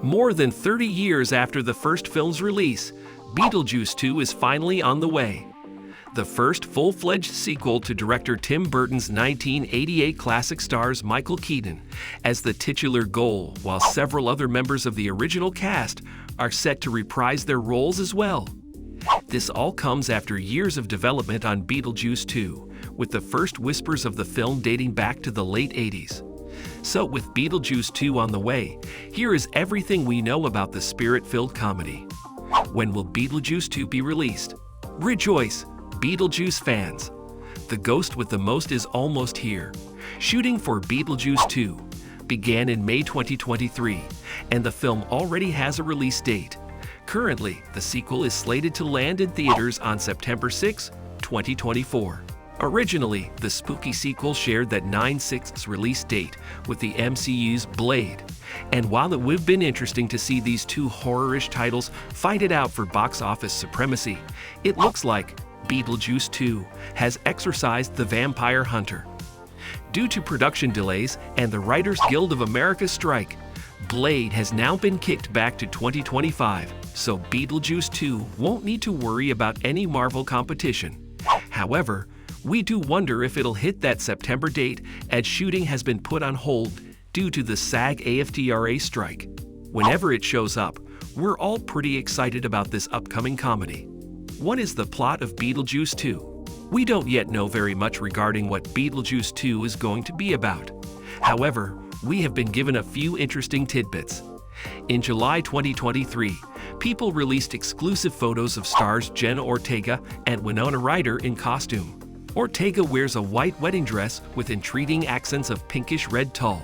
More than 30 years after the first film's release, Beetlejuice 2 is finally on the way. The first full-fledged sequel to director Tim Burton's 1988 classic stars Michael Keaton as the titular Goal, while several other members of the original cast are set to reprise their roles as well. This all comes after years of development on Beetlejuice 2, with the first whispers of the film dating back to the late 80s. So with Beetlejuice 2 on the way, here is everything we know about the spirit-filled comedy. When will Beetlejuice 2 be released? Rejoice, Beetlejuice fans! The ghost with the most is almost here. Shooting for Beetlejuice 2 began in May 2023, and the film already has a release date. Currently, the sequel is slated to land in theaters on September 6, 2024. Originally, the spooky sequel shared that 9/6's release date with the MCU's Blade. And while it would have been interesting to see these two horror-ish titles fight it out for box office supremacy, it looks like Beetlejuice 2 has exorcised the vampire hunter. Due to production delays and the Writers Guild of America strike, Blade has now been kicked back to 2025, so Beetlejuice 2 won't need to worry about any Marvel competition. However, we do wonder if it'll hit that September date, as shooting has been put on hold due to the SAG-AFTRA strike. Whenever it shows up, we're all pretty excited about this upcoming comedy. What is the plot of Beetlejuice 2? We don't yet know very much regarding what Beetlejuice 2 is going to be about. However, we have been given a few interesting tidbits. In July 2023, People released exclusive photos of stars Jenna Ortega and Winona Ryder in costume. Ortega wears a white wedding dress with intriguing accents of pinkish red tulle,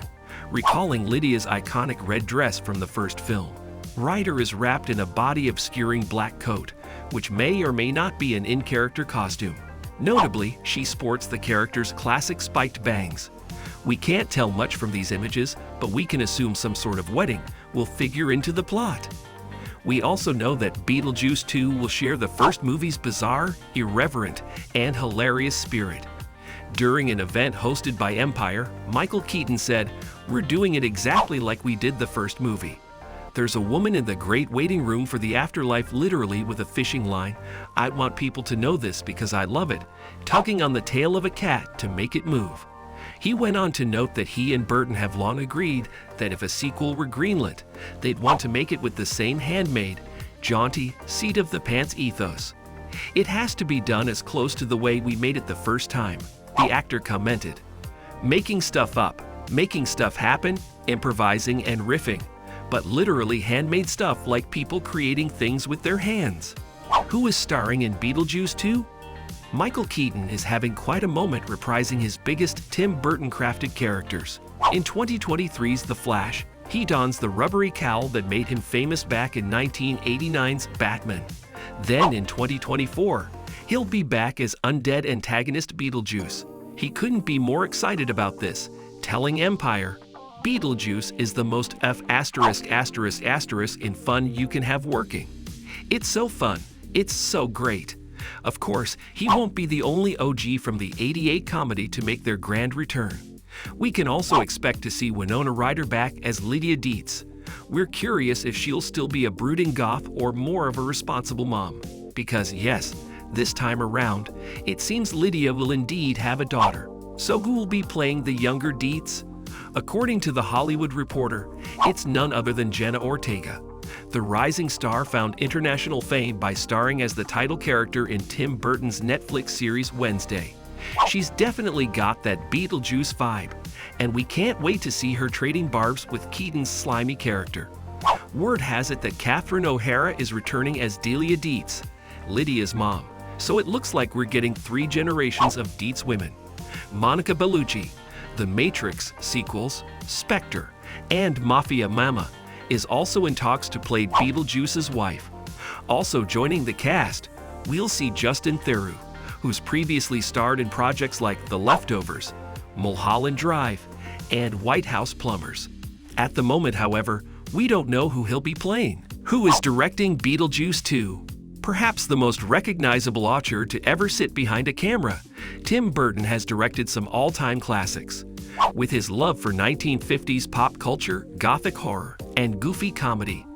recalling Lydia's iconic red dress from the first film. Ryder is wrapped in a body-obscuring black coat, which may or may not be an in-character costume. Notably, she sports the character's classic spiked bangs. We can't tell much from these images, but we can assume some sort of wedding will figure into the plot. We also know that Beetlejuice 2 will share the first movie's bizarre, irreverent, and hilarious spirit. During an event hosted by Empire, Michael Keaton said, "We're doing it exactly like we did the first movie. There's a woman in the great waiting room for the afterlife, literally with a fishing line. I want people to know this because I love it, tugging on the tail of a cat to make it move." He went on to note that he and Burton have long agreed that if a sequel were greenlit, they'd want to make it with the same handmade, jaunty, seat-of-the-pants ethos. "It has to be done as close to the way we made it the first time," the actor commented. "Making stuff up, making stuff happen, improvising and riffing, but literally handmade stuff like people creating things with their hands." Who is starring in Beetlejuice 2? Michael Keaton is having quite a moment reprising his biggest Tim Burton-crafted characters. In 2023's The Flash, he dons the rubbery cowl that made him famous back in 1989's Batman. Then in 2024, he'll be back as undead antagonist Beetlejuice. He couldn't be more excited about this, telling Empire, "Beetlejuice is the most in fun you can have working. It's so fun, it's so great." Of course, he won't be the only OG from the '88 comedy to make their grand return. We can also expect to see Winona Ryder back as Lydia Dietz. We're curious if she'll still be a brooding goth or more of a responsible mom. Because yes, this time around, it seems Lydia will indeed have a daughter. So who will be playing the younger Dietz? According to The Hollywood Reporter, it's none other than Jenna Ortega. The rising star found international fame by starring as the title character in Tim Burton's Netflix series Wednesday. She's definitely got that Beetlejuice vibe, and we can't wait to see her trading barbs with Keaton's slimy character. Word has it that Catherine O'Hara is returning as Delia Dietz, Lydia's mom, so it looks like we're getting 3 generations of Dietz women. Monica Bellucci, The Matrix sequels, Spectre, and Mafia Mama, is also in talks to play Beetlejuice's wife. Also joining the cast, we'll see Justin Theroux, who's previously starred in projects like The Leftovers, Mulholland Drive, and White House Plumbers. At the moment, however, we don't know who he'll be playing. Who is directing Beetlejuice 2? Perhaps the most recognizable auteur to ever sit behind a camera, Tim Burton has directed some all-time classics. With his love for 1950s pop culture, gothic horror, and goofy comedy.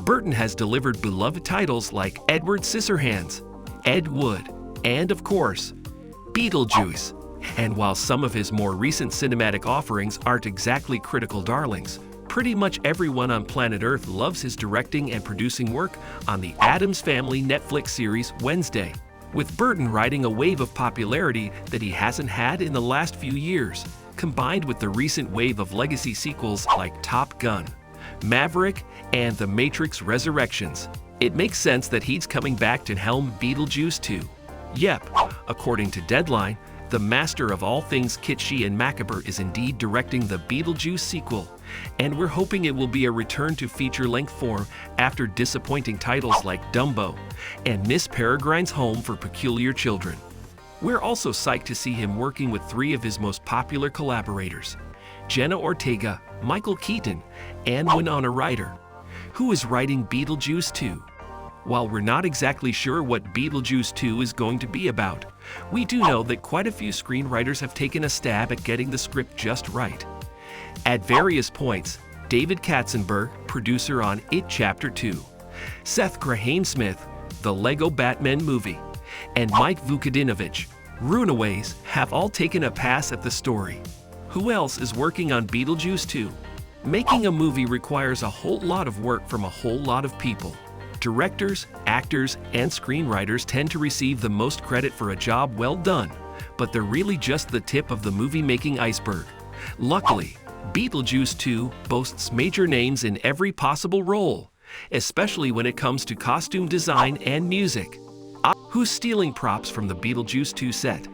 Burton has delivered beloved titles like Edward Scissorhands, Ed Wood, and of course, Beetlejuice. And while some of his more recent cinematic offerings aren't exactly critical darlings, pretty much everyone on planet Earth loves his directing and producing work on the Addams Family Netflix series Wednesday, with Burton riding a wave of popularity that he hasn't had in the last few years, combined with the recent wave of legacy sequels like Top Gun, Maverick, and The Matrix Resurrections. It makes sense that he's coming back to helm Beetlejuice 2. Yep, according to Deadline, the master of all things kitschy and macabre is indeed directing the Beetlejuice sequel, and we're hoping it will be a return to feature-length form after disappointing titles like Dumbo and Miss Peregrine's Home for Peculiar Children. We're also psyched to see him working with three of his most popular collaborators, Jenna Ortega, Michael Keaton, and Winona Ryder, who is writing Beetlejuice 2. While we're not exactly sure what Beetlejuice 2 is going to be about, we do know that quite a few screenwriters have taken a stab at getting the script just right. At various points, David Katzenberg, producer on It Chapter 2, Seth Grahame-Smith, The Lego Batman Movie, and Mike Vukadinovich, Runaways, have all taken a pass at the story. Who else is working on Beetlejuice 2? Making a movie requires a whole lot of work from a whole lot of people. Directors, actors, and screenwriters tend to receive the most credit for a job well done, but they're really just the tip of the movie-making iceberg. Luckily, Beetlejuice 2 boasts major names in every possible role, especially when it comes to costume design and music. Who's stealing props from the Beetlejuice 2 set?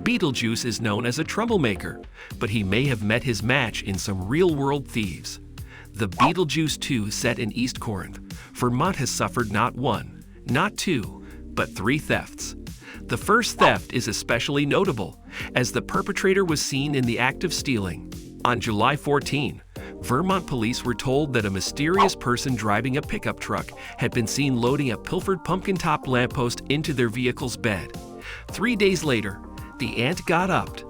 Beetlejuice is known as a troublemaker, but he may have met his match in some real-world thieves. The Beetlejuice 2 set in East Corinth, Vermont has suffered not one, not two, but three thefts. The first theft is especially notable, as the perpetrator was seen in the act of stealing. On July 14, Vermont police were told that a mysterious person driving a pickup truck had been seen loading a pilfered pumpkin-top lamppost into their vehicle's bed. 3 days later, the ant got upped.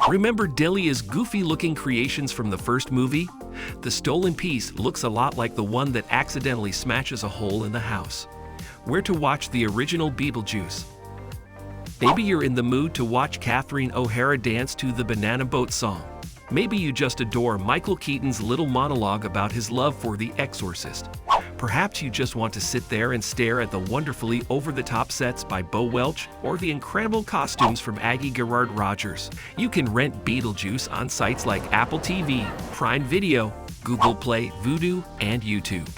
Remember Delia's goofy-looking creations from the first movie? The stolen piece looks a lot like the one that accidentally smashes a hole in the house. Where to watch the original Beetlejuice? Maybe you're in the mood to watch Catherine O'Hara dance to the Banana Boat song. Maybe you just adore Michael Keaton's little monologue about his love for The Exorcist. Perhaps you just want to sit there and stare at the wonderfully over-the-top sets by Bo Welch or the incredible costumes from Aggie Gerard Rogers. You can rent Beetlejuice on sites like Apple TV, Prime Video, Google Play, Vudu, and YouTube.